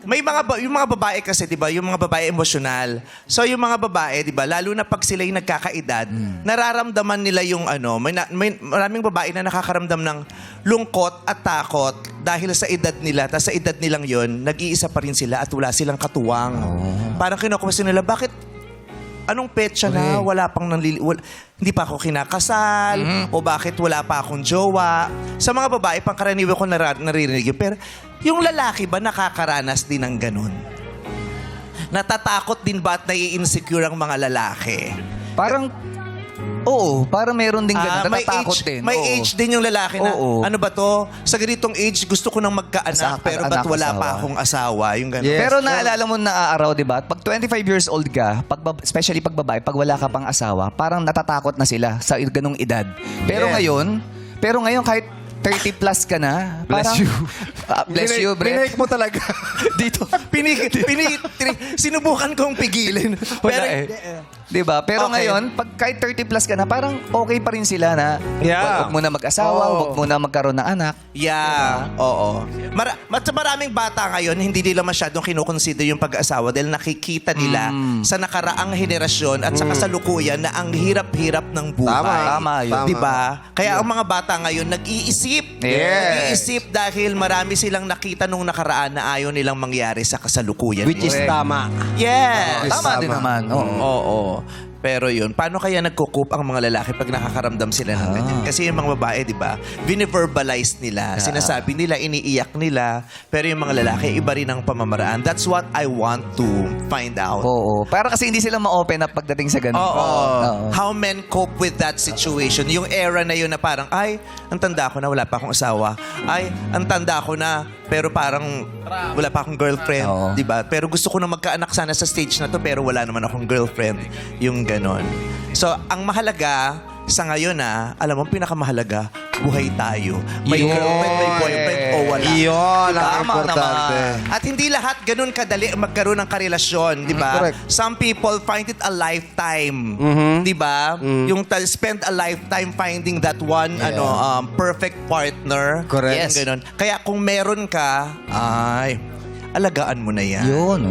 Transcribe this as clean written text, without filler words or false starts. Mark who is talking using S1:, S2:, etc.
S1: may yung mga babae kasi, 'di ba, yung mga babae emosyonal. So yung mga babae, 'di ba, lalo na pag sila yung nagkakaedad, nararamdaman nila yung may maraming babae na nakakaramdam ng lungkot at takot dahil sa edad nila. Tapos sa edad nilang yon, nag-iisa pa rin sila at wala silang katuwang. Parang kinukwestiyon nila, bakit anong petsa na wala pang hindi pa ako kinakasal o bakit wala pa akong jowa. Sa mga babae, pangkaraniwan ko naririnig yun. Pero yung lalaki ba nakakaranas din ng ganun? Natatakot din ba at nai-insecure ang mga lalaki?
S2: Parang, oo, parang meron din ganun.
S1: May
S2: Natatakot
S1: age,
S2: din.
S1: may
S2: oo.
S1: age din yung lalaki na,
S2: Oo.
S1: ano ba to? Sa ganitong age, gusto ko nang magkaanak, pero ba't
S2: Anak,
S1: wala
S2: asawa.
S1: pa akong asawa? Yung ganun.
S3: Yes.
S2: Pero naalala mo na araw, di ba? Pag 25 years old ka, especially pag babae, pag wala ka pang asawa, parang natatakot na sila sa ganung edad. Pero
S3: Yes.
S2: ngayon kahit 30 plus ka na,
S3: Bless
S2: parang,
S3: you.
S2: Bless you, Brett.
S3: Pinake mo talaga.
S2: Dito.
S1: Sinubukan kong pigilin.
S2: Wala eh. Di ba? Pero
S1: Okay.
S2: ngayon, pag kahit 30 plus ka na, parang okay pa rin sila na
S3: Yeah.
S2: wag mo na mag-asawa,
S3: Oo.
S2: wag mo na magkaroon ng anak.
S1: Yeah, oo. Maraming bata ngayon, hindi nila masyadong kinukonsider yung pag-asawa dahil nakikita nila sa nakaraang henerasyon at sa kasalukuyan na ang hirap-hirap ng buhay.
S2: Tama yun.
S1: Di ba? Kaya ang mga bata ngayon nag-iisip.
S2: Yes.
S1: Nag-iisip dahil marami silang nakita nung nakaraan na ayaw nilang mangyari sa kasalukuyan.
S3: Which is
S2: Correct.
S3: tama.
S1: Yes.
S2: Tama din naman. Oo.
S1: Oo. Pero yun, paano kaya nagkukup ang mga lalaki pag nakakaramdam sila ng ganyan? Kasi yung mga babae, di ba, bine-verbalize nila. Sinasabi nila, iniiyak nila. Pero yung mga lalaki, iba rin ang pamamaraan. That's what I want to find out.
S2: Oo. Para kasi hindi sila ma-open up pagdating sa ganun.
S1: Oo.
S2: Oo.
S1: How men cope with that situation. Yung era na yun na parang, ay, ang tanda ko na wala pa akong asawa. Ay, ang tanda ko na, pero parang wala pa akong girlfriend.
S2: Oo.
S1: Di ba? Pero gusto ko na magkaanak sana sa stage na to, pero wala naman akong girlfriend. Yung ganon. So, ang mahalaga sa ngayon alam mo, pinakamahalaga, buhay tayo. May
S2: Yun.
S1: girlfriend, may boyfriend, o wala.
S3: Iyon ang
S2: Tama
S3: importante.
S2: naman.
S1: At hindi lahat ganun kadali magkaroon ng karelasyon, di ba?
S3: Correct.
S1: Some people find it a lifetime. Di ba? Yung spend a lifetime finding that one perfect partner.
S3: Correct.
S1: Yung ganun. Kaya kung meron ka, ay, alagaan mo na yan.
S2: Yun.